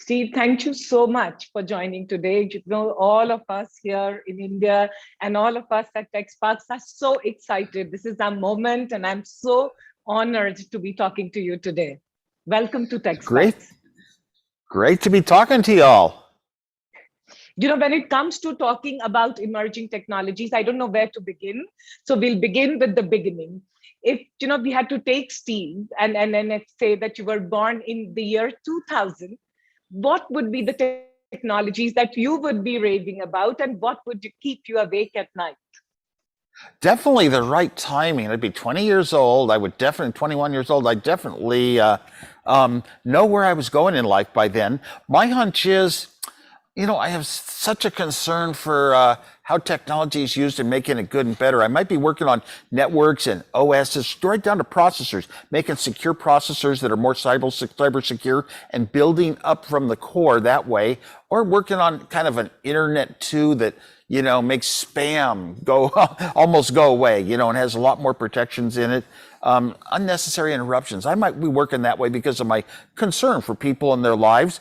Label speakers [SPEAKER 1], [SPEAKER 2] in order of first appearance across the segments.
[SPEAKER 1] Steve, thank you so much for joining today. You know, all of us here in India and all of us at TechSparks are so excited. This is our moment, and I'm so honored to be talking to you today. Welcome to
[SPEAKER 2] Great,
[SPEAKER 1] TechSparks.
[SPEAKER 2] great to be talking to y'all.
[SPEAKER 1] You know, when it comes to talking about emerging technologies, I don't know where to begin. So we'll begin with the beginning. If we had to take Steve and let's say that you were born in the year 2000, what would be the technologies that you would be raving about, and what would you keep you awake at night?
[SPEAKER 2] Definitely the right timing. I'd be 20 years old. I would definitely, 21 years old. I definitely know where I was going in life by then. My hunch is, I have such a concern for how technology is used in making it good and better. I might be working on networks and OSs, right down to processors, making secure processors that are more cyber secure and building up from the core that way, or working on kind of an internet too that, makes spam go almost go away, and has a lot more protections in it. Unnecessary interruptions. I might be working that way because of my concern for people and their lives.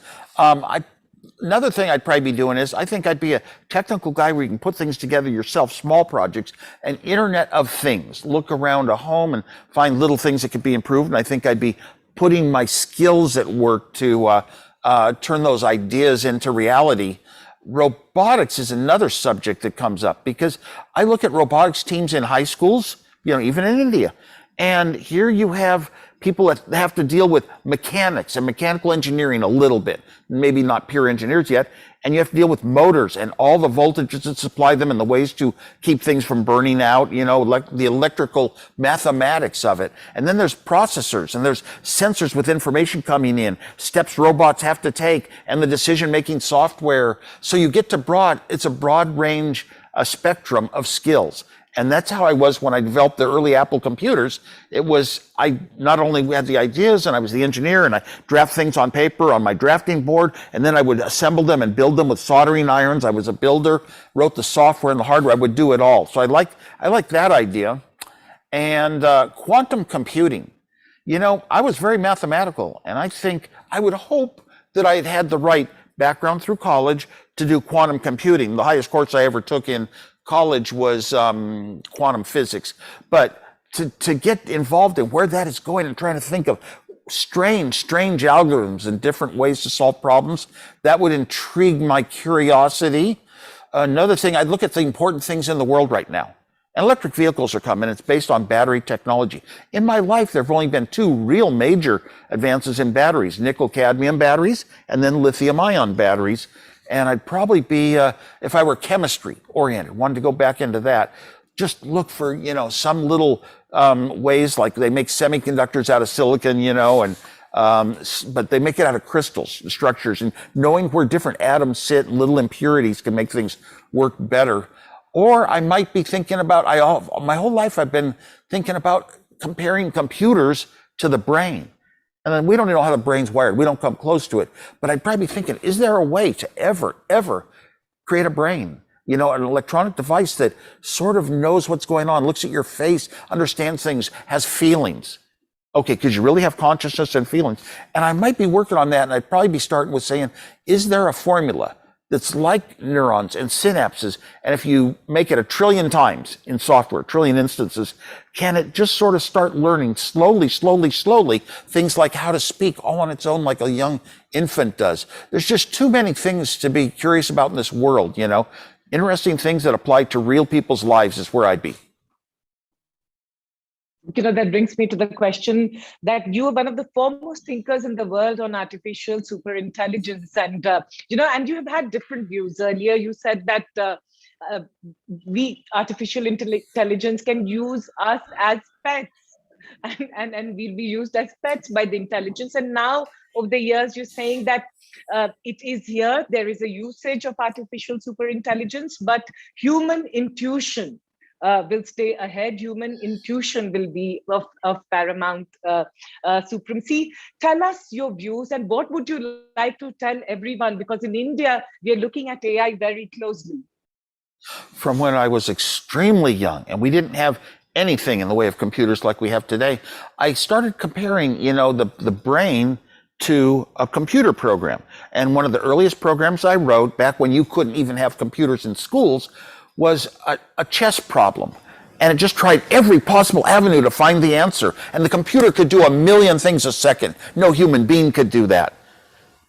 [SPEAKER 2] Another thing I'd probably be doing is I think I'd be a technical guy where you can put things together yourself, small projects, an internet of things. Look around a home and find little things that could be improved. And I think I'd be putting my skills at work to turn those ideas into reality. Robotics is another subject that comes up because I look at robotics teams in high schools, even in India. And here you have people that have to deal with mechanics and mechanical engineering a little bit, maybe not pure engineers yet. And you have to deal with motors and all the voltages that supply them and the ways to keep things from burning out, like the electrical mathematics of it. And then there's processors and there's sensors with information coming in, steps robots have to take, and the decision-making software. So you get to it's a broad range, a spectrum of skills. And that's how I was when I developed the early Apple computers. I not only had the ideas and I was the engineer and I draft things on paper on my drafting board, and then I would assemble them and build them with soldering irons. I was a builder, wrote the software and the hardware. I would do it all. So I like that idea. And quantum computing. I was very mathematical, and I would hope that I had had the right background through college to do quantum computing. The highest course I ever took in college was quantum physics, but to get involved in where that is going and trying to think of strange algorithms and different ways to solve problems, that would intrigue my curiosity. Another thing, I'd look at the important things in the world right now. And electric vehicles are coming. It's based on battery technology. In my life, there have only been two real major advances in batteries, nickel-cadmium batteries and then lithium-ion batteries. And I'd probably be, if I were chemistry oriented, wanted to go back into that, just look for, some little ways, like they make semiconductors out of silicon, but they make it out of crystals, structures, and knowing where different atoms sit, little impurities can make things work better. Or I might be thinking about, my whole life I've been thinking about comparing computers to the brain. And then we don't even know how the brain's wired. We don't come close to it. But I'd probably be thinking, is there a way to ever create a brain? An electronic device that sort of knows what's going on, looks at your face, understands things, has feelings. Okay, because you really have consciousness and feelings. And I might be working on that, and I'd probably be starting with saying, is there a formula that's like neurons and synapses? And if you make it 1 trillion times in software, 1 trillion instances, can it just sort of start learning slowly, things like how to speak all on its own like a young infant does? There's just too many things to be curious about in this world, Interesting things that apply to real people's lives is where I'd be.
[SPEAKER 1] That brings me to the question that you are one of the foremost thinkers in the world on artificial superintelligence, and and you have had different views. Earlier, you said that artificial intelligence can use us as pets, and we'll be used as pets by the intelligence. And now, over the years, you're saying that it is here. There is a usage of artificial superintelligence, but human intuition will stay ahead. Human intuition will be of paramount supremacy. Tell us your views, and what would you like to tell everyone? Because in India, we are looking at AI very closely.
[SPEAKER 2] From when I was extremely young, and we didn't have anything in the way of computers like we have today, I started comparing, the brain to a computer program. And one of the earliest programs I wrote, back when you couldn't even have computers in schools, was a chess problem. And it just tried every possible avenue to find the answer. And the computer could do a million things a second. No human being could do that.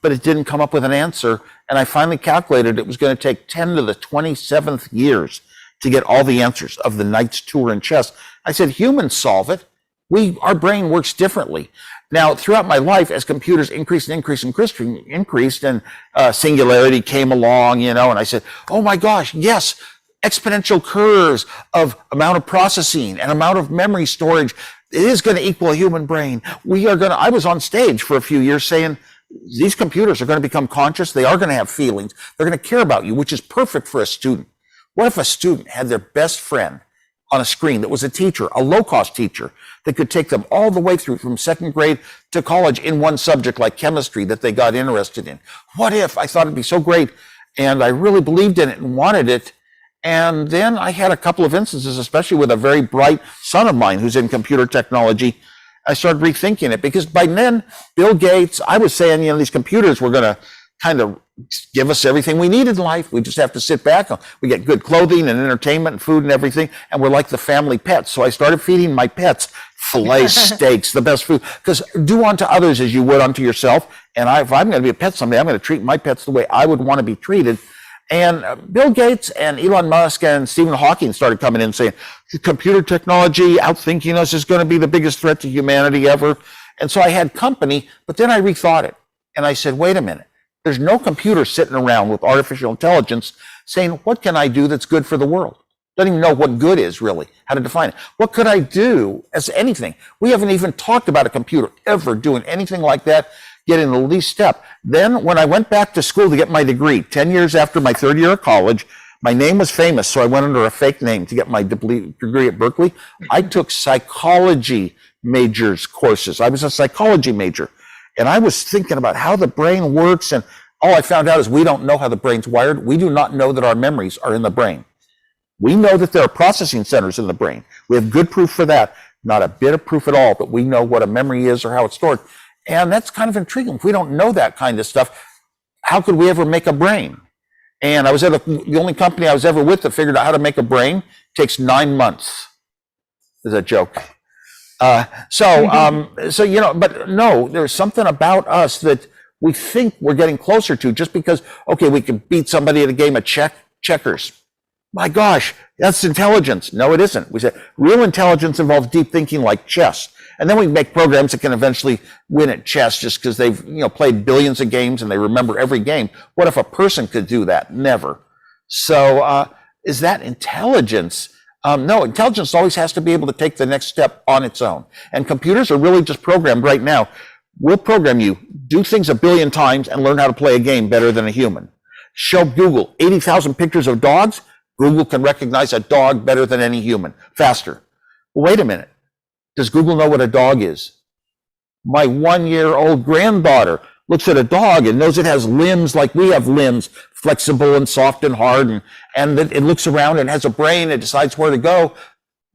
[SPEAKER 2] But it didn't come up with an answer. And I finally calculated it was going to take 10 to the 27th years to get all the answers of the Knight's Tour in chess. I said, humans solve it. Our brain works differently. Now, throughout my life, as computers increased and singularity came along, and I said, oh my gosh, yes, exponential curves of amount of processing and amount of memory storage, it is going to equal a human brain. I was on stage for a few years saying, these computers are going to become conscious. They are going to have feelings. They're going to care about you, which is perfect for a student. What if a student had their best friend on a screen that was a teacher, a low-cost teacher, that could take them all the way through from second grade to college in one subject like chemistry that they got interested in? What if? I thought it'd be so great, and I really believed in it and wanted it. And then I had a couple of instances, especially with a very bright son of mine who's in computer technology. I started rethinking it, because by then, Bill Gates, I was saying, these computers were going to kind of give us everything we need in life. We just have to sit back. We get good clothing and entertainment and food and everything, and we're like the family pets. So I started feeding my pets filet steaks, the best food, because do unto others as you would unto yourself. And if I'm going to be a pet someday, I'm going to treat my pets the way I would want to be treated. And Bill Gates and Elon Musk and Stephen Hawking started coming in saying, computer technology outthinking us is going to be the biggest threat to humanity ever. And so I had company, but then I rethought it. And I said, wait a minute. There's no computer sitting around with artificial intelligence saying, what can I do that's good for the world? Doesn't even know what good is, really, how to define it. What could I do as anything? We haven't even talked about a computer ever doing anything like that, getting the least step. Then when I went back to school to get my degree, 10 years after my third year of college, my name was famous, so I went under a fake name to get my degree at Berkeley. I took psychology majors courses. I was a psychology major. And I was thinking about how the brain works, and all I found out is we don't know how the brain's wired. We do not know that our memories are in the brain. We know that there are processing centers in the brain. We have good proof for that. Not a bit of proof at all, but we know what a memory is or how it's stored. And that's kind of intriguing. If we don't know that kind of stuff, how could we ever make a brain? And I was at the only company I was ever with that figured out how to make a brain. It takes 9 months. Is a joke. But no, there's something about us that we think we're getting closer to just because, okay, we can beat somebody at a game of checkers. My gosh, that's intelligence. No, it isn't. We said real intelligence involves deep thinking like chess. And then we make programs that can eventually win at chess just because they've, played billions of games and they remember every game. What if a person could do that? Never. So, is that intelligence? No, intelligence always has to be able to take the next step on its own. And computers are really just programmed right now. We'll program you, do things a billion times and learn how to play a game better than a human. Show Google 80,000 pictures of dogs. Google can recognize a dog better than any human, faster. Well, wait a minute. Does Google know what a dog is? My 1-year-old granddaughter looks at a dog and knows it has limbs like we have limbs, flexible and soft and hard, and it looks around and has a brain and decides where to go.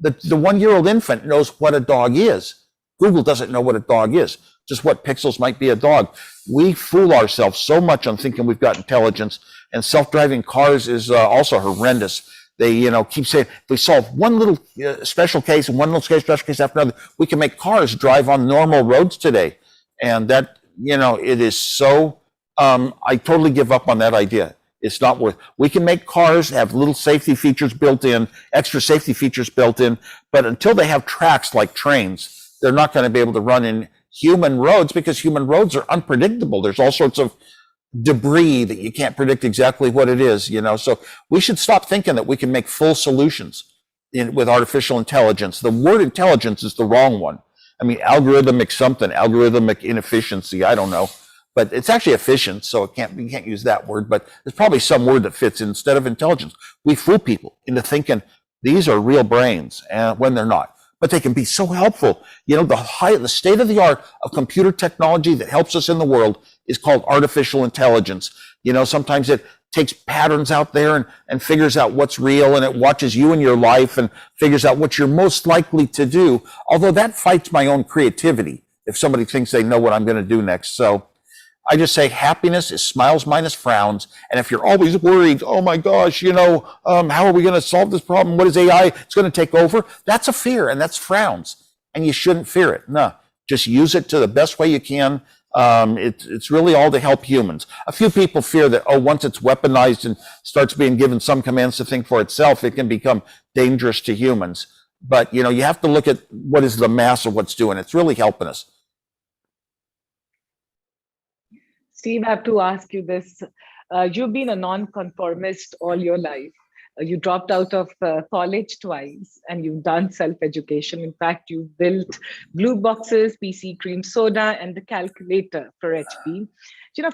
[SPEAKER 2] The 1-year-old infant knows what a dog is. Google doesn't know what a dog is, just what pixels might be a dog. We fool ourselves so much on thinking we've got intelligence, and self-driving cars is also horrendous. They, keep saying, if we solve one little special case and one little special case after another, we can make cars drive on normal roads today. And that, it is so, I totally give up on that idea. It's not worth. We can make cars have little safety features built in, extra safety features built in, but until they have tracks like trains, they're not going to be able to run in human roads because human roads are unpredictable. There's all sorts of debris that you can't predict exactly what it is, So we should stop thinking that we can make full solutions with artificial intelligence. The word intelligence is the wrong one. I mean, algorithmic something, algorithmic inefficiency, I don't know. But it's actually efficient, so you can't use that word. But there's probably some word that fits instead of intelligence. We fool people into thinking these are real brains when they're not. But they can be so helpful. The state of the art of computer technology that helps us in the world is called artificial intelligence. Sometimes it takes patterns out there and figures out what's real, and it watches you in your life and figures out what you're most likely to do. Although that fights my own creativity if somebody thinks they know what I'm going to do next. So I just say happiness is smiles minus frowns. And if you're always worried, oh my gosh, how are we going to solve this problem? What is AI? It's going to take over. That's a fear, and that's frowns. And you shouldn't fear it. No, just use it to the best way you can. It's really all to help humans. A few people fear that, once it's weaponized and starts being given some commands to think for itself, it can become dangerous to humans. But, you have to look at what is the mass of what's doing. It's really helping us.
[SPEAKER 1] Steve, I have to ask you this. You've been a nonconformist all your life. You dropped out of college twice, and you've done self-education. In fact, you built blue boxes, PC cream soda, and the calculator for HP.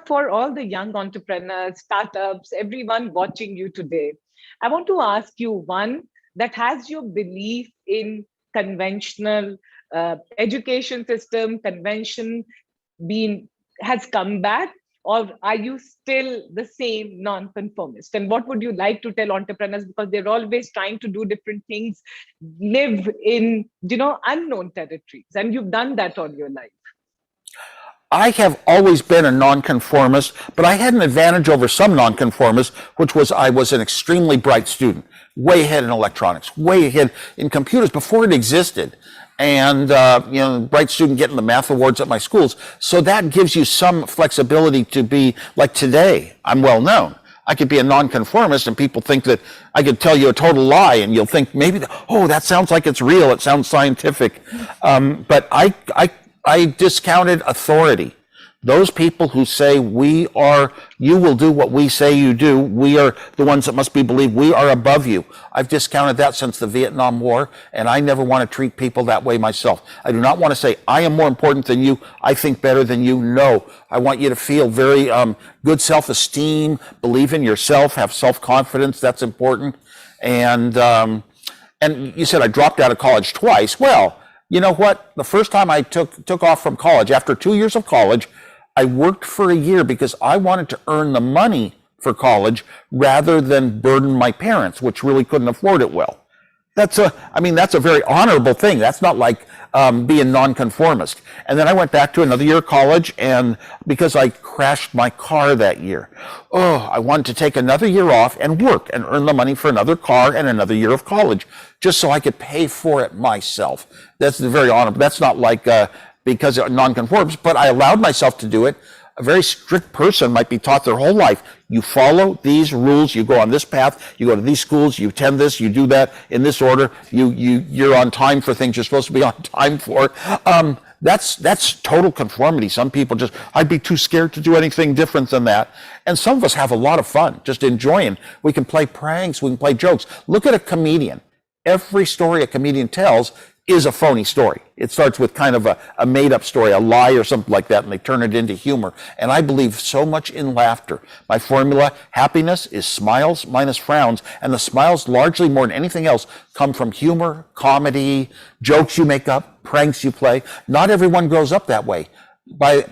[SPEAKER 1] For all the young entrepreneurs, startups, everyone watching you today, I want to ask you one that has your belief in conventional education system, convention has come back, or are you still the same nonconformist? And what would you like to tell entrepreneurs, because they're always trying to do different things, live in unknown territories, and you've done that all your life?
[SPEAKER 2] I have always been a nonconformist, but I had an advantage over some nonconformists, which was I was an extremely bright student, way ahead in electronics, way ahead in computers before it existed. And, bright student getting the math awards at my schools. So that gives you some flexibility to be like today. I'm well known. I could be a nonconformist and people think that I could tell you a total lie and you'll think maybe, that sounds like it's real. It sounds scientific. But I discounted authority. Those people who say you will do what we say you do, we are the ones that must be believed, we are above you. I've discounted that since the Vietnam War, and I never want to treat people that way myself. I do not want to say, I am more important than you, I think better than you. No, I want you to feel very good self-esteem, believe in yourself, have self-confidence, that's important. And you said I dropped out of college twice. Well, you know what? The first time I took off from college, after 2 years of college, I worked for a year because I wanted to earn the money for college rather than burden my parents, which really couldn't afford it well. That's a very honorable thing. That's not like being nonconformist. And then I went back to another year of college, and because I crashed my car that year, I wanted to take another year off and work and earn the money for another car and another year of college, just so I could pay for it myself. That's very honorable. That's not like because of nonconformist, but I allowed myself to do it. A very strict person might be taught their whole life, you follow these rules, you go on this path, you go to these schools, you attend this, you do that in this order, you're on time for things you're supposed to be on time for. That's total conformity. Some people I'd be too scared to do anything different than that. And some of us have a lot of fun, just enjoying. We can play pranks, we can play jokes. Look at a comedian. Every story a comedian tells is a phony story. It starts with kind of a made-up story, a lie or something like that, and they turn it into humor. And I believe so much in laughter. My formula, happiness is smiles minus frowns, and the smiles, largely more than anything else, come from humor, comedy, jokes you make up, pranks you play. Not everyone grows up that way.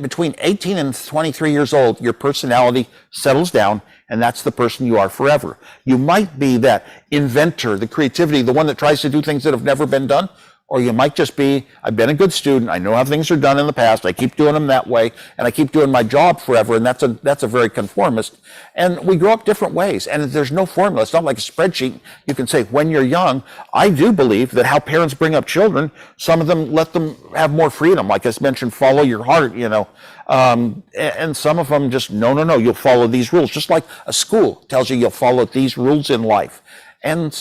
[SPEAKER 2] Between 18 and 23 years old, your personality settles down, and that's the person you are forever. You might be that inventor, the creativity, the one that tries to do things that have never been done, or you might just be, I've been a good student, I know how things are done in the past, I keep doing them that way, and I keep doing my job forever, and that's a very conformist. And we grow up different ways, and there's no formula. It's not like a spreadsheet. You can say, when you're young, I do believe that how parents bring up children, some of them let them have more freedom, like I mentioned, follow your heart, and some of them just, no, you'll follow these rules, just like a school tells you you'll follow these rules in life. And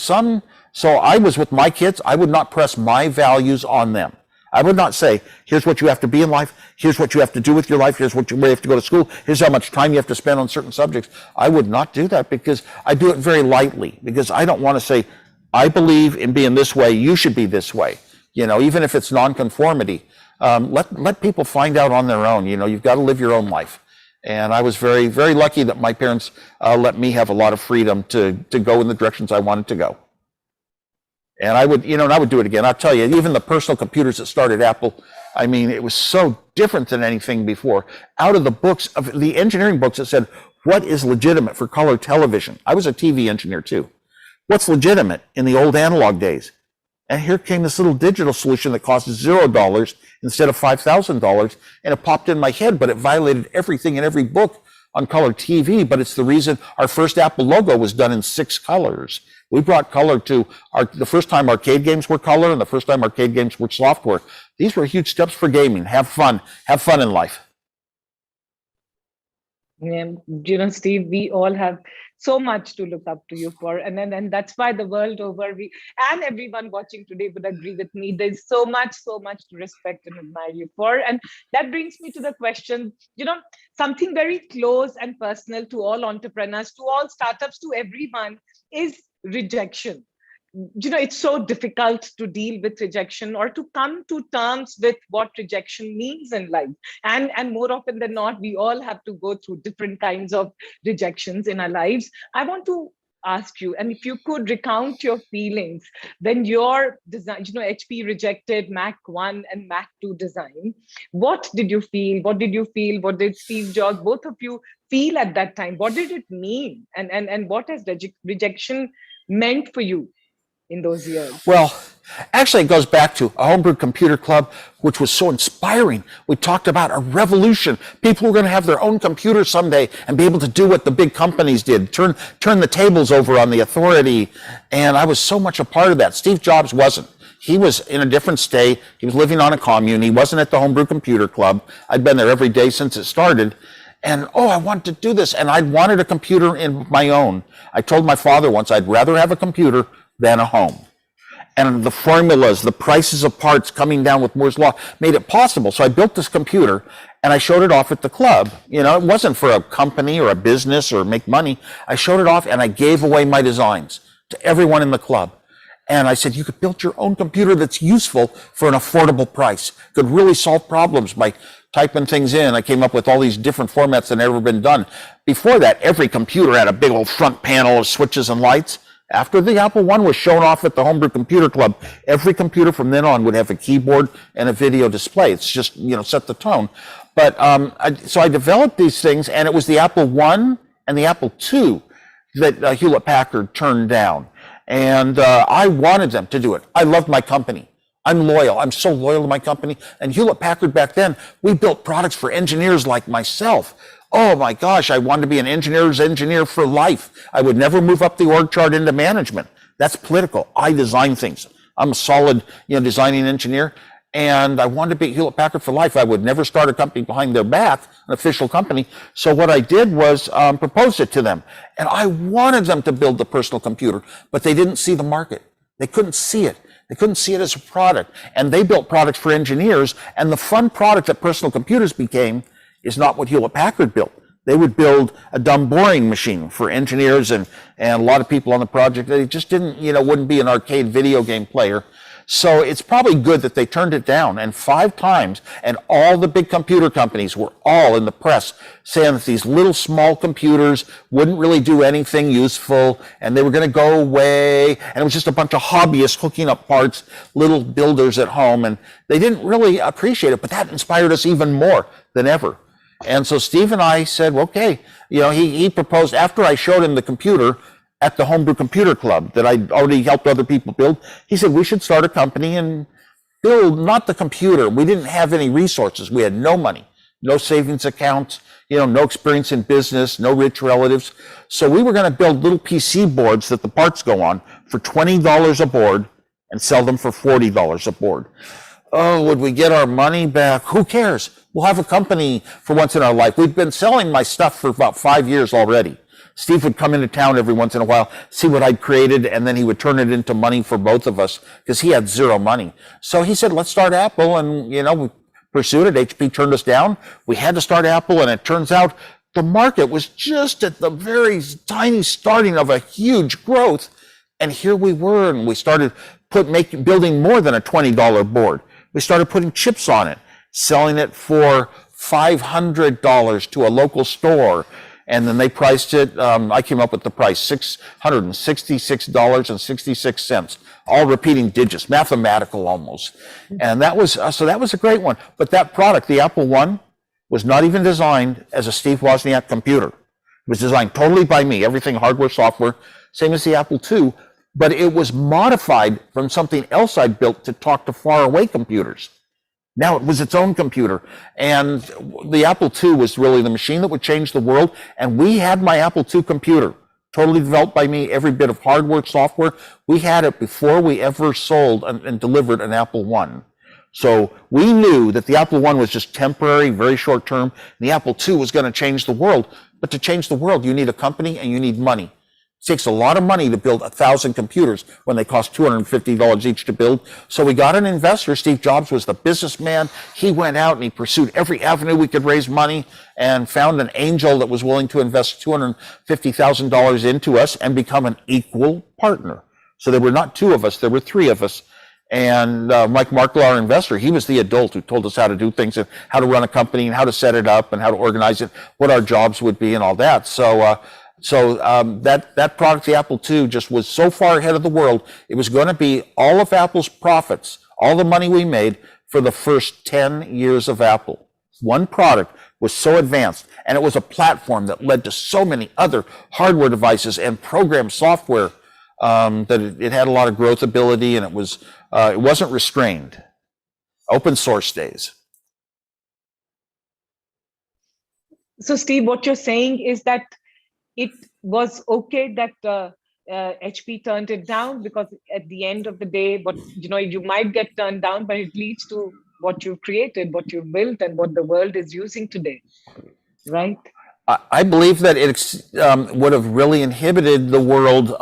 [SPEAKER 2] so I was with my kids, I would not press my values on them. I would not say, here's what you have to be in life, here's what you have to do with your life, here's where you have to go to school, here's how much time you have to spend on certain subjects. I would not do that because I do it very lightly, because I don't want to say, I believe in being this way, you should be this way. Even if it's nonconformity, let people find out on their own. You've got to live your own life. And I was very, very lucky that my parents let me have a lot of freedom to go in the directions I wanted to go. And I would do it again. I'll tell you, even the personal computers that started Apple, it was so different than anything before. Out of the books, of the engineering books that said, what is legitimate for color television? I was a TV engineer too. What's legitimate in the old analog days? And here came this little digital solution that cost $0 instead of $5,000. And it popped in my head, but it violated everything in every book on color TV. But it's the reason our first Apple logo was done in 6 colors. We brought color to the first time arcade games were color and the first time arcade games were software. These were huge steps for gaming. Have fun in life.
[SPEAKER 1] Yeah, Steve, we all have so much to look up to you for, and that's why the world over, and everyone watching today would agree with me. There's so much to respect and admire you for, and that brings me to the question. Something very close and personal to all entrepreneurs, to all startups, to everyone is rejection. It's so difficult to deal with rejection or to come to terms with what rejection means in life. And more often than not, we all have to go through different kinds of rejections in our lives. I want to ask you, and if you could recount your feelings when your design, HP rejected Mac 1 and Mac 2 design, what did you feel? What did Steve Jobs, both of you, feel at that time? What did it mean? And what has rejection meant for you in those years?
[SPEAKER 2] Well, actually, it goes back to a homebrew computer club, which was so inspiring. We talked about a revolution. People were going to have their own computer someday and be able to do what the big companies did, turn the tables over on the authority. And I was so much a part of that. Steve Jobs wasn't. He was in a different state. He was living on a commune. He wasn't at the homebrew computer club. I'd been there every day since it started. And, I wanted to do this. And I'd wanted a computer in my own. I told my father once I'd rather have a computer than a home. And the formulas, the prices of parts coming down with Moore's Law made it possible. So I built this computer and I showed it off at the club. It wasn't for a company or a business or make money. I showed it off and I gave away my designs to everyone in the club. And I said, you could build your own computer that's useful for an affordable price. Could really solve problems by typing things in. I came up with all these different formats that had never been done. Before that, every computer had a big old front panel of switches and lights. After the Apple I was shown off at the Homebrew Computer Club, every computer from then on would have a keyboard and a video display. It's just, set the tone. But so I developed these things, and it was the Apple I and the Apple II that Hewlett-Packard turned down. And I wanted them to do it. I loved my company. I'm loyal. I'm so loyal to my company. And Hewlett-Packard back then, we built products for engineers like myself. Oh my gosh, I wanted to be an engineer's engineer for life. I would never move up the org chart into management. That's political. I design things. I'm a solid, designing engineer. And I wanted to be Hewlett-Packard for life. I would never start a company behind their back, an official company. So what I did was propose it to them. And I wanted them to build the personal computer, but they didn't see the market. They couldn't see it. They couldn't see it as a product. And they built products for engineers. And the fun product that personal computers became is not what Hewlett-Packard built. They would build a dumb boring machine for engineers and a lot of people on the project. They just didn't, wouldn't be an arcade video game player. So it's probably good that they turned it down. And 5 times, and all the big computer companies were all in the press saying that these little small computers wouldn't really do anything useful and they were going to go away. And it was just a bunch of hobbyists hooking up parts, little builders at home. And they didn't really appreciate it, but that inspired us even more than ever. And so Steve and I said, well, okay, he proposed after I showed him the computer at the Homebrew Computer Club that I'd already helped other people build. He said, we should start a company and build not the computer. We didn't have any resources. We had no money, no savings accounts, no experience in business, no rich relatives. So we were going to build little PC boards that the parts go on for $20 a board and sell them for $40 a board. Oh, would we get our money back? Who cares? We'll have a company for once in our life. We've been selling my stuff for about 5 years already. Steve would come into town every once in a while, see what I'd created, and then he would turn it into money for both of us because he had zero money. So he said, let's start Apple. And, we pursued it. HP turned us down. We had to start Apple. And it turns out the market was just at the very tiny starting of a huge growth. And here we were, and we started building more than a $20 board. We started putting chips on it, selling it for $500 to a local store. And then they priced it, I came up with the price, $666.66, all repeating digits, mathematical almost. And that was a great one. But that product, the Apple I, was not even designed as a Steve Wozniak computer. It was designed totally by me, everything hardware, software, same as the Apple II. but it was modified from something else I built to talk to faraway computers. Now it was its own computer. And the Apple II was really the machine that would change the world. And we had my Apple II computer, totally developed by me, every bit of hardware, software. We had it before we ever sold and delivered an Apple I. So we knew that the Apple I was just temporary, very short term. The Apple II was going to change the world. But to change the world, you need a company and you need money. It takes a lot of money to build 1,000 computers when they cost $250 each to build. So we got an investor. Steve Jobs was the businessman. He went out and he pursued every avenue we could raise money and found an angel that was willing to invest $250,000 into us and become an equal partner. So there were not two of us, there were three of us. And Mike Markle, our investor, he was the adult who told us how to do things and how to run a company and how to set it up and how to organize it, what our jobs would be and all that. So that product, the Apple II, just was so far ahead of the world. It was going to be all of Apple's profits, all the money we made for the first 10 years of Apple. One product was so advanced, and it was a platform that led to so many other hardware devices and program software that it had a lot of growth ability, and it wasn't restrained. Open source days.
[SPEAKER 1] So, Steve, what you're saying is that it was okay that HP turned it down, because at the end of the day, you might get turned down, but it leads to what you've created, what you've built, and what the world is using today, right?
[SPEAKER 2] I believe that it would have really inhibited the world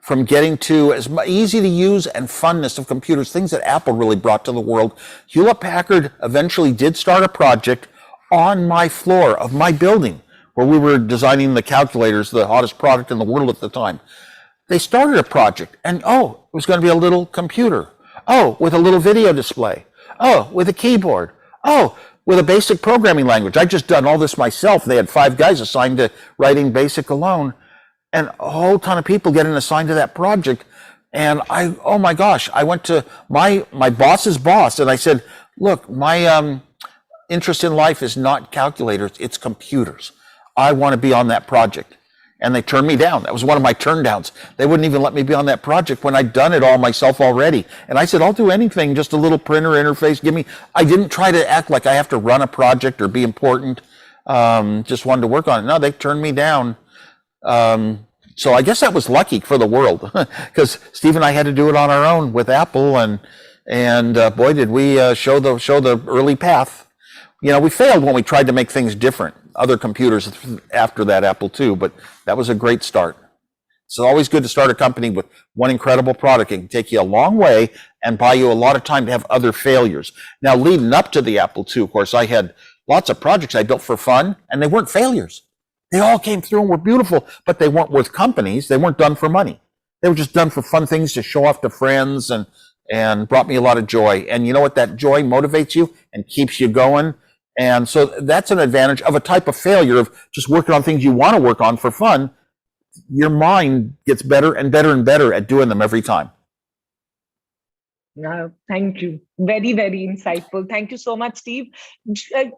[SPEAKER 2] from getting to as easy to use and funness of computers, things that Apple really brought to the world. Hewlett-Packard eventually did start a project on my floor of my building, where we were designing the calculators, the hottest product in the world at the time. They started a project, and it was going to be a little computer. With a little video display. With a keyboard. With a basic programming language. I'd just done all this myself. They had 5 guys assigned to writing BASIC alone, and a whole ton of people getting assigned to that project. And oh my gosh, I went to my boss's boss, and I said, look, my interest in life is not calculators, it's computers. I want to be on that project. And they turned me down. That was one of my turndowns. They wouldn't even let me be on that project when I'd done it all myself already. And I said, I'll do anything, just a little printer interface. I didn't try to act like I have to run a project or be important. Just wanted to work on it. No, they turned me down. So I guess that was lucky for the world, because Steve and I had to do it on our own with Apple, and boy, did we show the early path. We failed when we tried to make things different. Other computers after that Apple II, but that was a great start. It's always good to start a company with one incredible product. It can take you a long way and buy you a lot of time to have other failures. Now, leading up to the Apple II, of course, I had lots of projects I built for fun, and they weren't failures. They all came through and were beautiful, but they weren't worth companies. They weren't done for money. They were just done for fun things to show off to friends, and brought me a lot of joy. And you know what? That joy motivates you and keeps you going. And so that's an advantage of a type of failure of just working on things you want to work on for fun. Your mind gets better and better and better at doing them every time.
[SPEAKER 1] Thank you. Very, very insightful. Thank you so much, Steve. I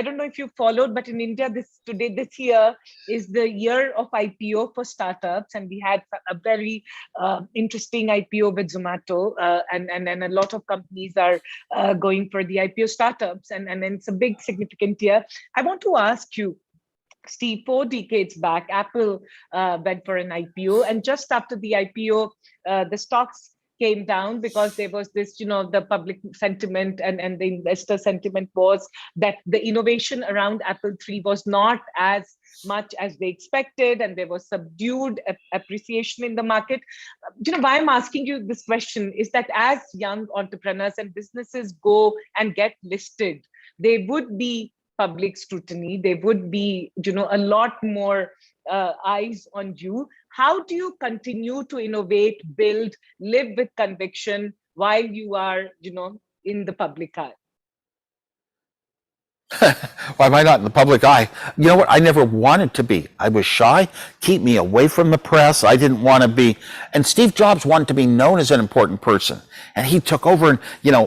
[SPEAKER 1] don't know if you followed, but in India, this year is the year of IPO for startups. And we had a very interesting IPO with Zomato, and a lot of companies are going for the IPO startups. And it's a big, significant year. I want to ask you, Steve, 4 decades back, Apple went for an IPO. And just after the IPO, the stocks came down because there was this, the public sentiment and the investor sentiment was that the innovation around Apple III was not as much as they expected, and there was subdued appreciation in the market. Why I'm asking you this question is that as young entrepreneurs and businesses go and get listed, they would be public scrutiny. There would be, a lot more eyes on you. How do you continue to innovate, build, live with conviction while you are, in the public eye?
[SPEAKER 2] Why am I not in the public eye? You know what? I never wanted to be. I was shy. Keep me away from the press. I didn't want to be. And Steve Jobs wanted to be known as an important person. And he took over, and,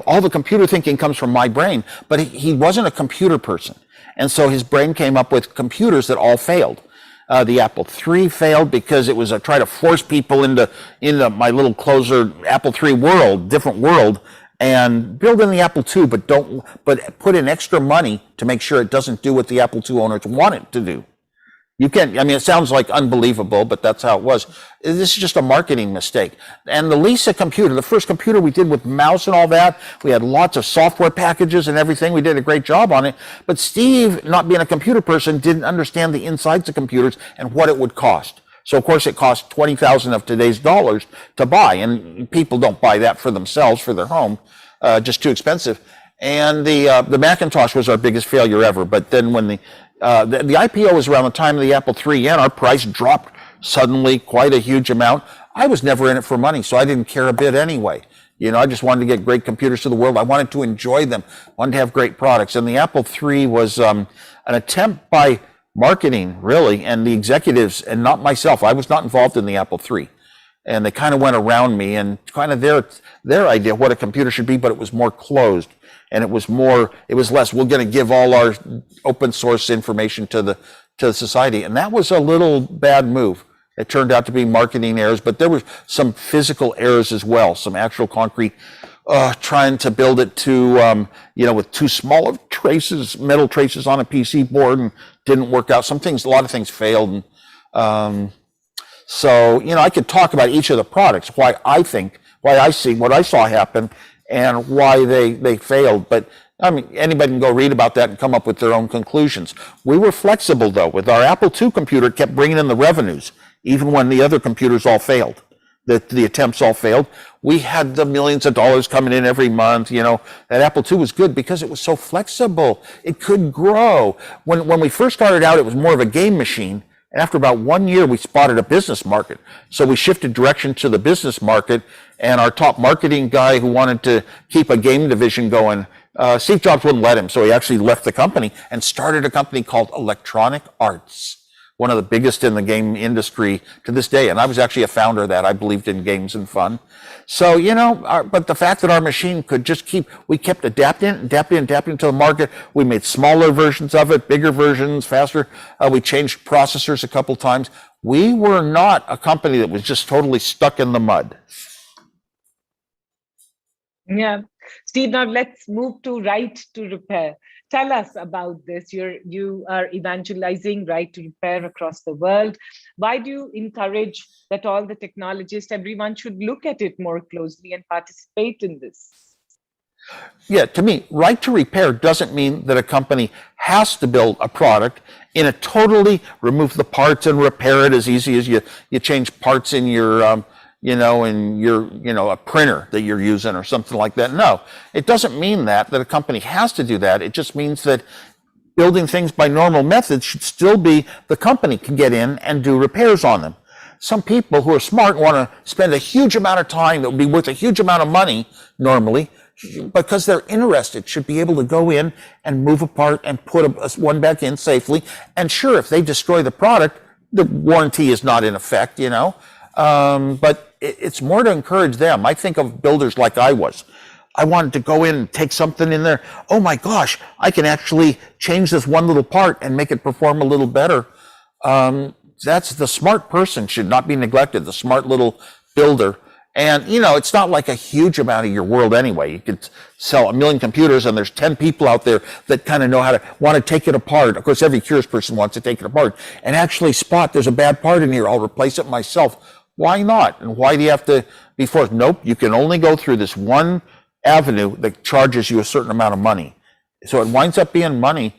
[SPEAKER 2] all the computer thinking comes from my brain. But he wasn't a computer person. And so his brain came up with computers that all failed. The Apple III failed because it was a try to force people into my little closer Apple III world, different world, and build in the Apple II, but put in extra money to make sure it doesn't do what the Apple II owners want it to do. You can't, I mean, it sounds like unbelievable, but that's how it was. This is just a marketing mistake. And the Lisa computer, the first computer we did with mouse and all that, we had lots of software packages and everything. We did a great job on it. But Steve, not being a computer person, didn't understand the insides of computers and what it would cost. So, of course, it cost 20,000 of today's dollars to buy. And people don't buy that for themselves, for their home, just too expensive. And the Macintosh was our biggest failure ever. But then when the IPO was around the time of the Apple IIIn, our price dropped suddenly quite a huge amount. I was never in it for money, so I didn't care a bit anyway. You know, I just wanted to get great computers to the world. I wanted to enjoy them, wanted to have great products. And the Apple III was an attempt by marketing, really, and the executives, and not myself. I was not involved in the Apple III. And they kind of went around me and kind of their idea of what a computer should be, but it was more closed. And it was less, we're going to give all our open source information to the society. And that was a little bad move. It turned out to be marketing errors, but there were some physical errors as well, some actual concrete, trying to build it to, with too small of traces, metal traces on a PC board, and didn't work out. A lot of things failed. And so, I could talk about each of the products, why I see what I saw happen, and why they failed. But I mean, anybody can go read about that and come up with their own conclusions. We were flexible, though. With our Apple II computer, it kept bringing in the revenues, even when the other computers all failed. The attempts all failed. We had the millions of dollars coming in every month. That Apple II was good because it was so flexible. It could grow. When we first started out, it was more of a game machine. And after about 1 year, we spotted a business market. So we shifted direction to the business market. And our top marketing guy who wanted to keep a game division going, Steve Jobs wouldn't let him. So he actually left the company and started a company called Electronic Arts, one of the biggest in the game industry to this day. And I was actually a founder of that. I believed in games and fun. So, but the fact that our machine could just we kept adapting to the market. We made smaller versions of it, bigger versions, faster. We changed processors a couple times. We were not a company that was just totally stuck in the mud.
[SPEAKER 1] Yeah. Steve, now let's move to right to repair. Tell us about this. You are evangelizing right to repair across the world. Why do you encourage that all the technologists, everyone should look at it more closely and participate in this?
[SPEAKER 2] Yeah, to me, right to repair doesn't mean that a company has to build a product in a totally remove the parts and repair it as easy as you change parts in your a printer that you're using or something like that. No, it doesn't mean that a company has to do that. It just means that building things by normal methods should still be, the company can get in and do repairs on them. Some people who are smart want to spend a huge amount of time that would be worth a huge amount of money normally, because they're interested, should be able to go in and move a part and put one back in safely. And sure, if they destroy the product, the warranty is not in effect, but it's more to encourage them. I think of builders like I was. I wanted to go in and take something in there. Oh my gosh, I can actually change this one little part and make it perform a little better. That's the smart person should not be neglected, the smart little builder. And, it's not like a huge amount of your world anyway. You could sell 1 million computers and there's 10 people out there that kind of know how to want to take it apart. Of course, every curious person wants to take it apart and actually spot there's a bad part in here. I'll replace it myself. Why not? And why do you have to be forced? Nope, you can only go through this one avenue that charges you a certain amount of money. So it winds up being money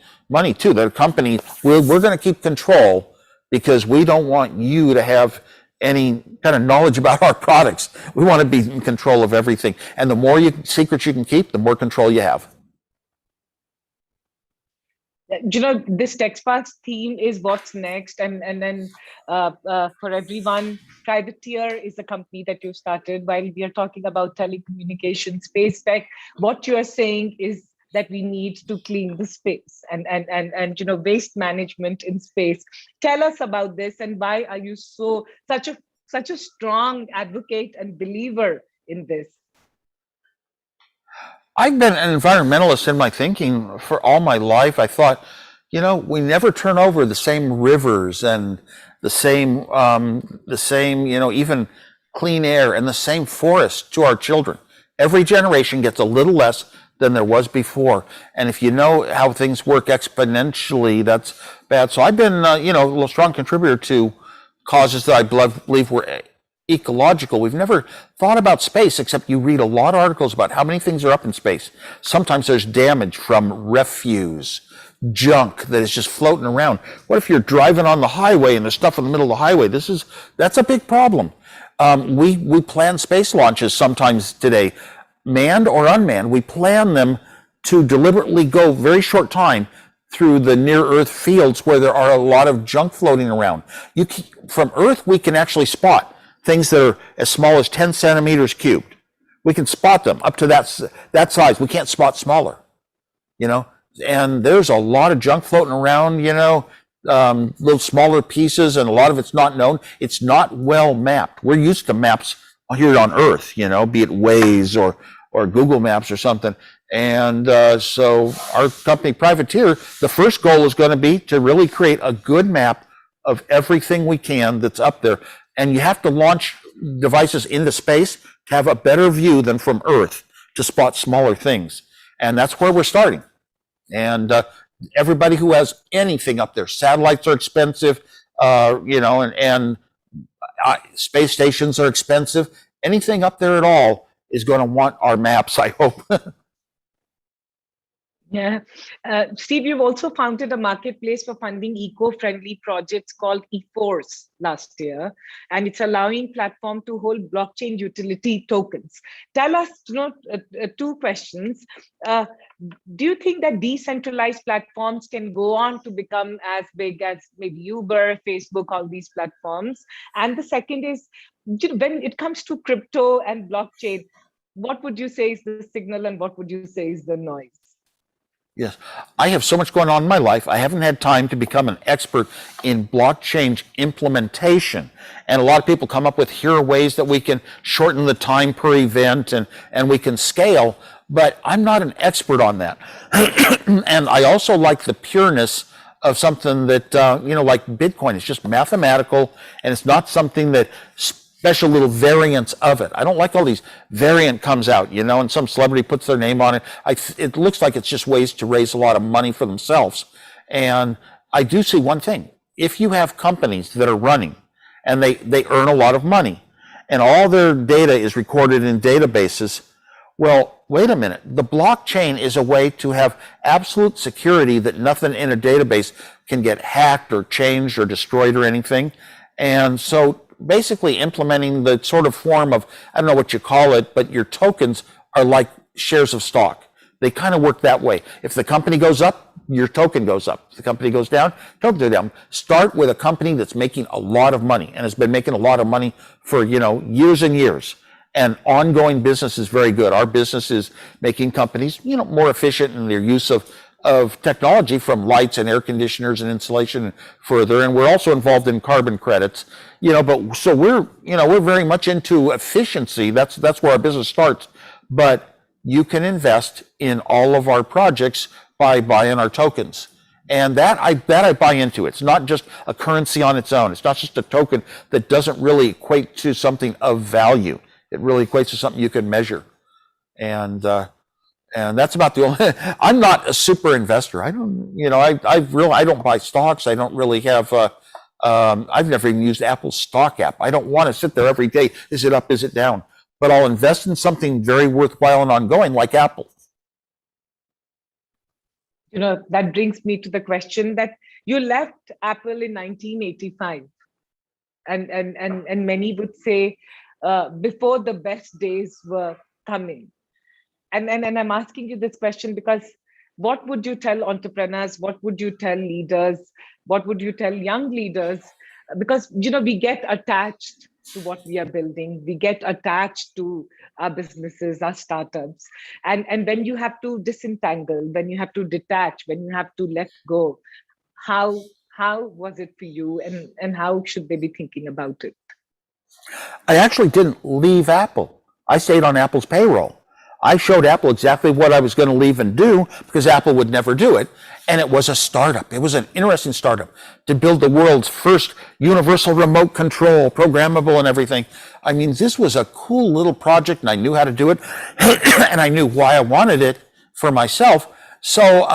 [SPEAKER 2] too. That a company, we're going to keep control because we don't want you to have any kind of knowledge about our products. We want to be in control of everything. And the more secrets you can keep, the more control you have.
[SPEAKER 1] This TechSparks theme is what's next. And then for everyone, Privateer is a company that you started. While we are talking about telecommunication, space tech, what you are saying is that we need to clean the space and waste management in space. Tell us about this, and why are you such a strong advocate and believer in this?
[SPEAKER 2] I've been an environmentalist in my thinking for all my life. I thought, We never turn over the same rivers and the same, even clean air and the same forests to our children. Every generation gets a little less than there was before. And if you know how things work exponentially, that's bad. So I've been, a little strong contributor to causes that I believe were ecological. We've never thought about space, except you read a lot of articles about how many things are up in space. Sometimes there's damage from refuse, junk that is just floating around. What if you're driving on the highway and there's stuff in the middle of the highway? That's a big problem. We plan space launches sometimes today, manned or unmanned. We plan them to deliberately go very short time through the near Earth fields where there are a lot of junk floating around. From Earth, we can actually spot things that are as small as 10 centimeters cubed. We can spot them up to that size. We can't spot smaller, and there's a lot of junk floating around, little smaller pieces, and a lot of it's not known. It's not well mapped. We're used to maps here on Earth, be it Waze or Google Maps or something. And so our company, Privateer, the first goal is going to be to really create a good map of everything we can that's up there. And you have to launch devices into space to have a better view than from Earth to spot smaller things. And that's where we're starting. And everybody who has anything up there, satellites are expensive, and space stations are expensive. Anything up there at all is going to want our maps, I hope.
[SPEAKER 1] Yeah. Steve, you've also founded a marketplace for funding eco-friendly projects called EForce last year, and it's allowing platform to hold blockchain utility tokens. Tell us, two questions. Do you think that decentralized platforms can go on to become as big as maybe Uber, Facebook, all these platforms? And the second is, when it comes to crypto and blockchain, what would you say is the signal and what would you say is the noise?
[SPEAKER 2] Yes, I have so much going on in my life. I haven't had time to become an expert in blockchain implementation. And a lot of people come up with, here are ways that we can shorten the time per event and we can scale, but I'm not an expert on that. And I also like the pureness of something that, like Bitcoin. It's just mathematical, and it's not something that special little variants of it. I don't like all these variant comes out, and some celebrity puts their name on it. It looks like it's just ways to raise a lot of money for themselves. And I do see one thing. If you have companies that are running and they earn a lot of money and all their data is recorded in databases, well, wait a minute. The blockchain is a way to have absolute security that nothing in a database can get hacked or changed or destroyed or anything. And so basically implementing the sort of form of, I don't know what you call it, but your tokens are like shares of stock. They kind of work that way. If the company goes up, your token goes up. If the company goes down, token goes down. Start with a company that's making a lot of money and has been making a lot of money for, years and years. And ongoing business is very good. Our business is making companies, more efficient in their use of technology, from lights and air conditioners and insulation and further. And we're also involved in carbon credits, but so we're very much into efficiency. That's where our business starts. But you can invest in all of our projects by buying our tokens. And that I buy into. It's not just a currency on its own. It's not just a token that doesn't really equate to something of value. It really equates to something you can measure. And that's about the only. I'm not a super investor. I don't, I don't buy stocks. I don't really have. I've never even used Apple's stock app. I don't want to sit there every day. Is it up? Is it down? But I'll invest in something very worthwhile and ongoing, like Apple.
[SPEAKER 1] That brings me to the question that you left Apple in 1985, and many would say before the best days were coming. And I'm asking you this question because what would you tell entrepreneurs? What would you tell leaders? What would you tell young leaders? Because, we get attached to what we are building. We get attached to our businesses, our startups. And when you have to disentangle, when you have to detach, when you have to let go, how was it for you, and how should they be thinking about it?
[SPEAKER 2] I actually didn't leave Apple. I stayed on Apple's payroll. I showed Apple exactly what I was going to leave and do because Apple would never do it. And it was a startup. It was an interesting startup to build the world's first universal remote control, programmable and everything. I mean, this was a cool little project and I knew how to do it and I knew why I wanted it for myself. So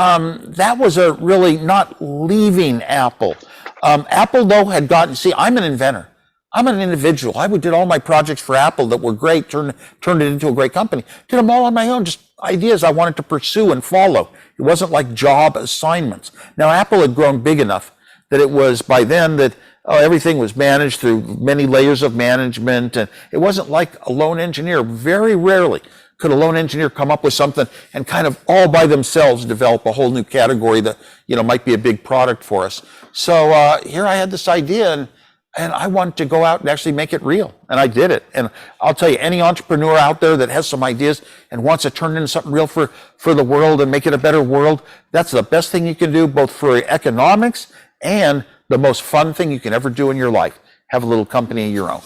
[SPEAKER 2] that was a really not leaving Apple. Apple, though, had gotten, see, I'm an inventor. I'm an individual. I did all my projects for Apple that were great, turned it into a great company. Did them all on my own, just ideas I wanted to pursue and follow. It wasn't like job assignments. Now, Apple had grown big enough that it was by then that everything was managed through many layers of management. And it wasn't like a lone engineer. Very rarely could a lone engineer come up with something and kind of all by themselves develop a whole new category that, might be a big product for us. So here I had this idea and I wanted to go out and actually make it real. And I did it. And I'll tell you, any entrepreneur out there that has some ideas and wants to turn it into something real for the world and make it a better world, that's the best thing you can do, both for economics and the most fun thing you can ever do in your life. Have a little company of your own.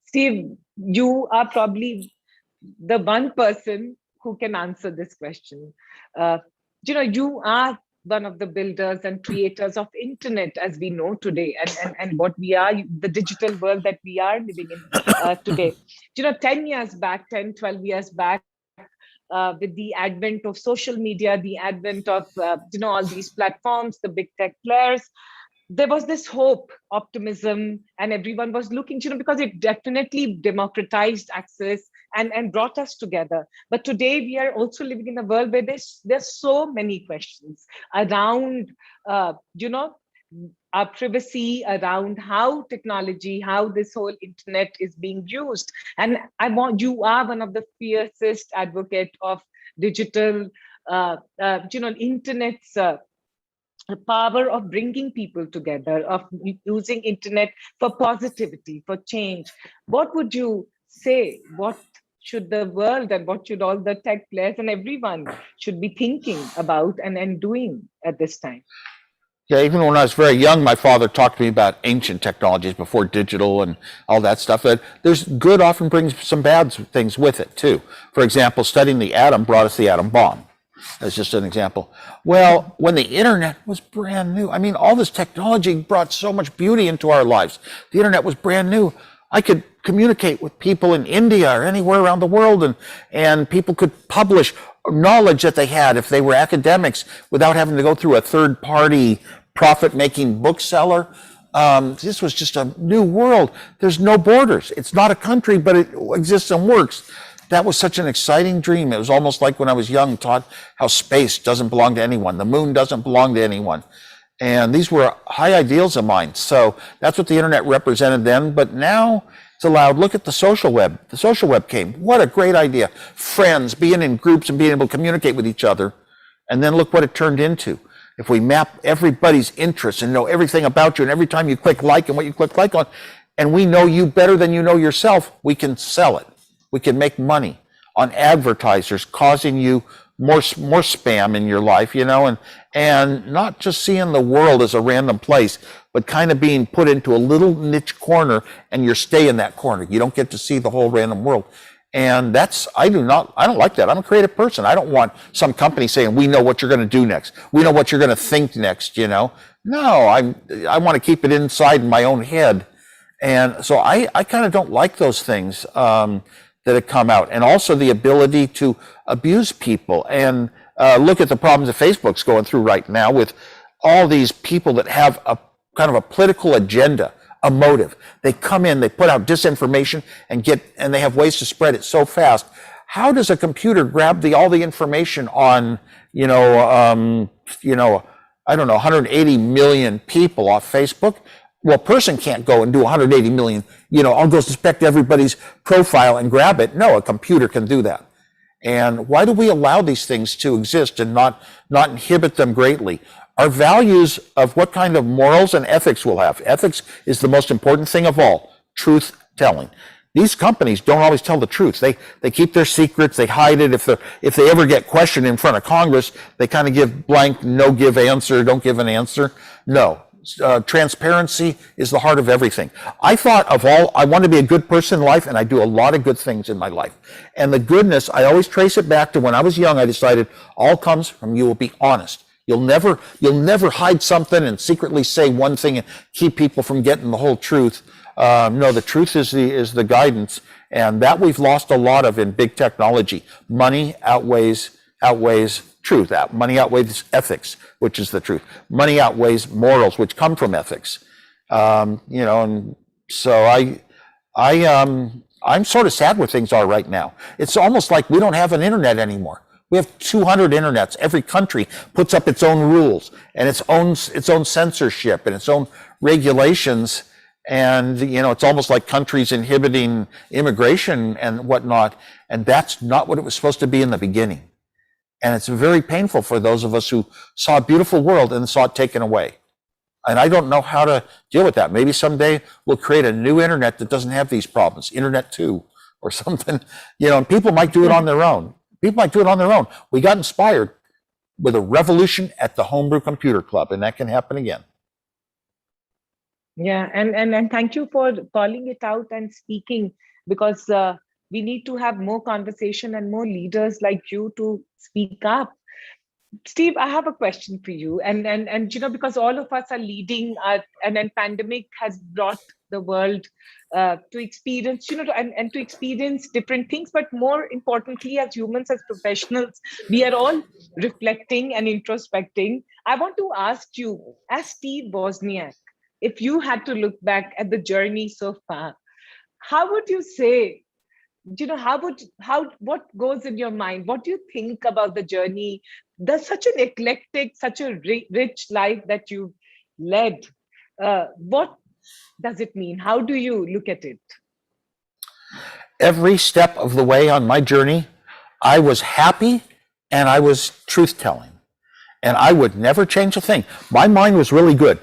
[SPEAKER 1] Steve, you are probably the one person who can answer this question. You are one of the builders and creators of internet as we know today, and what we are, the digital world that we are living in today. 10 years back, 10, 12 years back, with the advent of social media, the advent of, all these platforms, the big tech players, there was this hope, optimism, and everyone was looking, because it definitely democratized access and brought us together. But today we are also living in a world where there's so many questions around, our privacy, around how technology, how this whole internet is being used. And you are one of the fiercest advocate of digital, internet's the power of bringing people together, of using internet for positivity, for change. What would you say? What should the world and what should all the tech players and everyone should be thinking about and doing at this time?
[SPEAKER 2] Yeah, even when I was very young, my father talked to me about ancient technologies before digital and all that stuff. That there's good often brings some bad things with it too. For example, studying the atom brought us the atom bomb. That's just an example. Well, when the internet was brand new, I mean, all this technology brought so much beauty into our lives. The internet was brand new. I could communicate with people in India or anywhere around the world, and people could publish knowledge that they had if they were academics without having to go through a third-party profit-making bookseller. This was just a new world. There's no borders. It's not a country, but it exists and works. That was such an exciting dream. It was almost like when I was young, taught how space doesn't belong to anyone. The moon doesn't belong to anyone. And these were high ideals of mine. So that's what the internet represented then. But now it's allowed. Look at the social web. The social web came. What a great idea. Friends, being in groups and being able to communicate with each other. And then look what it turned into. If we map everybody's interests and know everything about you, and every time you click like and what you click like on, and we know you better than you know yourself, we can sell it. We can make money on advertisers causing you more spam in your life, and not just seeing the world as a random place, but kind of being put into a little niche corner and you stay in that corner. You don't get to see the whole random world. And I don't like that. I'm a creative person. I don't want some company saying, we know what you're going to do next. We know what you're going to think next, No, I want to keep it inside my own head. And so I kind of don't like those things, that have come out, and also the ability to abuse people. And look at the problems that Facebook's going through right now with all these people that have a kind of a political agenda, a motive. They come in, they put out disinformation and they have ways to spread it so fast. How does a computer grab all the information on, I don't know, 180 million people off Facebook? Well, a person can't go and do 180 million, I'll go suspect everybody's profile and grab it. No, a computer can do that. And why do we allow these things to exist and not inhibit them greatly? Our values of what kind of morals and ethics we'll have. Ethics is the most important thing of all, truth telling. These companies don't always tell the truth. They keep their secrets, they hide it. If they ever get questioned in front of Congress, they kind of give blank, no give answer, don't give an answer. No. Transparency is the heart of everything. I want to be a good person in life, and I do a lot of good things in my life. And the goodness, I always trace it back to when I was young. I decided all comes from you will be honest. You'll never hide something and secretly say one thing and keep people from getting the whole truth. No, the truth is the guidance, and that we've lost a lot of in big technology. Money outweighs truth. Money outweighs ethics, which is the truth. Money outweighs morals, which come from ethics. And so I'm sort of sad where things are right now. It's almost like we don't have an internet anymore. We have 200 internets. Every country puts up its own rules and its own censorship and its own regulations. And, it's almost like countries inhibiting immigration and whatnot. And that's not what it was supposed to be in the beginning. And it's very painful for those of us who saw a beautiful world and saw it taken away. And I don't know how to deal with that. Maybe someday we'll create a new internet that doesn't have these problems, Internet 2 or something, and people might do it on their own. We got inspired with a revolution at the Homebrew Computer Club, and that can happen again.
[SPEAKER 1] Yeah, and thank you for calling it out and speaking, because we need to have more conversation and more leaders like you to speak up. Steve, I have a question for you, and because all of us are leading, and then pandemic has brought the world to experience, and to experience different things, but more importantly, as humans, as professionals, we are all reflecting and introspecting. I want to ask you, as Steve Wozniak, if you had to look back at the journey so far, how would you say, what goes in your mind? What do you think about the journey? There's such an eclectic, such a rich life that you've led. What does it mean? How do you look at it?
[SPEAKER 2] Every step of the way on my journey, I was happy and I was truth-telling. And I would never change a thing. My mind was really good.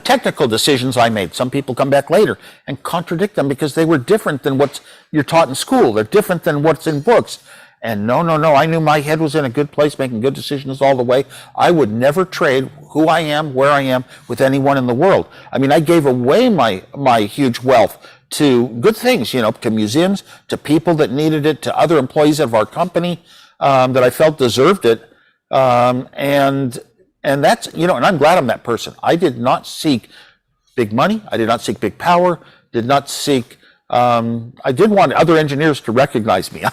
[SPEAKER 2] Technical decisions I made, some people come back later and contradict them because they were different than what you're taught in school. They're different than what's in books. And no, I knew my head was in a good place, making good decisions all the way. I would never trade who I am, where I am, with anyone in the world. I mean, I gave away my huge wealth to good things, to museums, to people that needed it, to other employees of our company that I felt deserved it. And that's, and I'm glad I'm that person. I did not seek big money. I did not seek big power, I did want other engineers to recognize me. I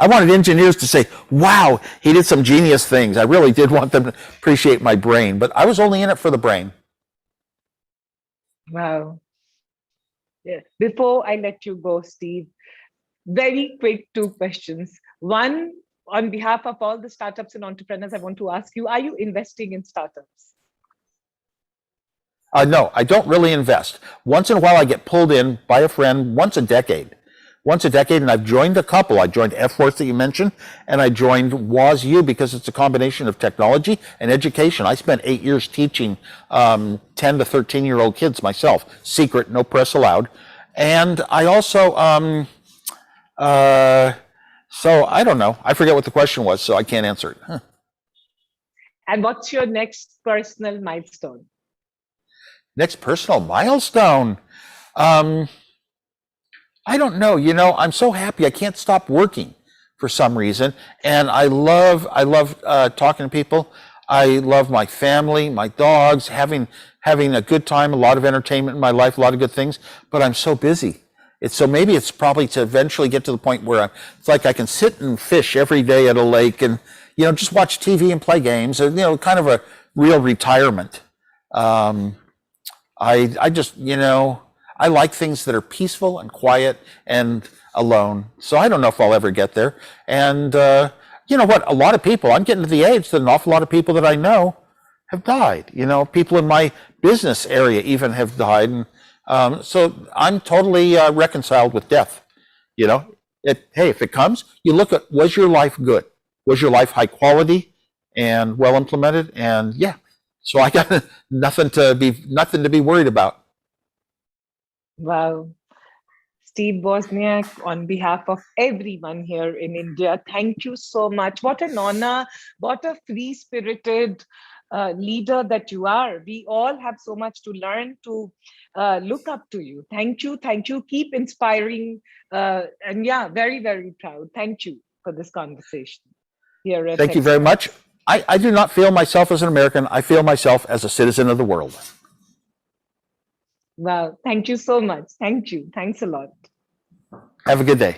[SPEAKER 2] wanted engineers to say, wow, he did some genius things. I really did want them to appreciate my brain, but I was only in it for the brain.
[SPEAKER 1] Wow. Yeah. Before I let you go, Steve, very quick 2 questions. One, on behalf of all the startups and entrepreneurs, I want to ask you, are you investing in startups?
[SPEAKER 2] No, I don't really invest. Once in a while, I get pulled in by a friend once a decade, and I've joined a couple. I joined EForce that you mentioned, and I joined WozU because it's a combination of technology and education. I spent 8 years teaching 10 to 13-year-old kids myself, secret, no press allowed. And I also, so I don't know. I forget what the question was, so I can't answer it.
[SPEAKER 1] And what's your next personal milestone?
[SPEAKER 2] Next personal milestone? I don't know. I'm so happy. I can't stop working for some reason. And I love talking to people. I love my family, my dogs, having a good time, a lot of entertainment in my life, a lot of good things. But I'm so busy. Maybe it's probably to eventually get to the point where it's like I can sit and fish every day at a lake and, just watch TV and play games, kind of a real retirement. I just, I like things that are peaceful and quiet and alone. So I don't know if I'll ever get there. And you know what? A lot of people, I'm getting to the age that an awful lot of people that I know have died. People in my business area even have died. And so I'm totally reconciled with death. Hey, if it comes, you look at, was your life good? Was your life high quality and well implemented? And yeah, so I got nothing to be worried about.
[SPEAKER 1] Wow. Steve Wozniak, on behalf of everyone here in India, thank you so much. What an honor, what a free-spirited leader that you are. We all have so much to learn, to look up to you. Thank you. Thank you. Keep inspiring. And yeah, very, very proud. Thank you for this conversation here at
[SPEAKER 2] Thank you very
[SPEAKER 1] Express.
[SPEAKER 2] much. I do not feel myself as an American. I feel myself as a citizen of the world.
[SPEAKER 1] Wow. Thank you so much. Thank you. Thanks a lot.
[SPEAKER 2] Have a good day.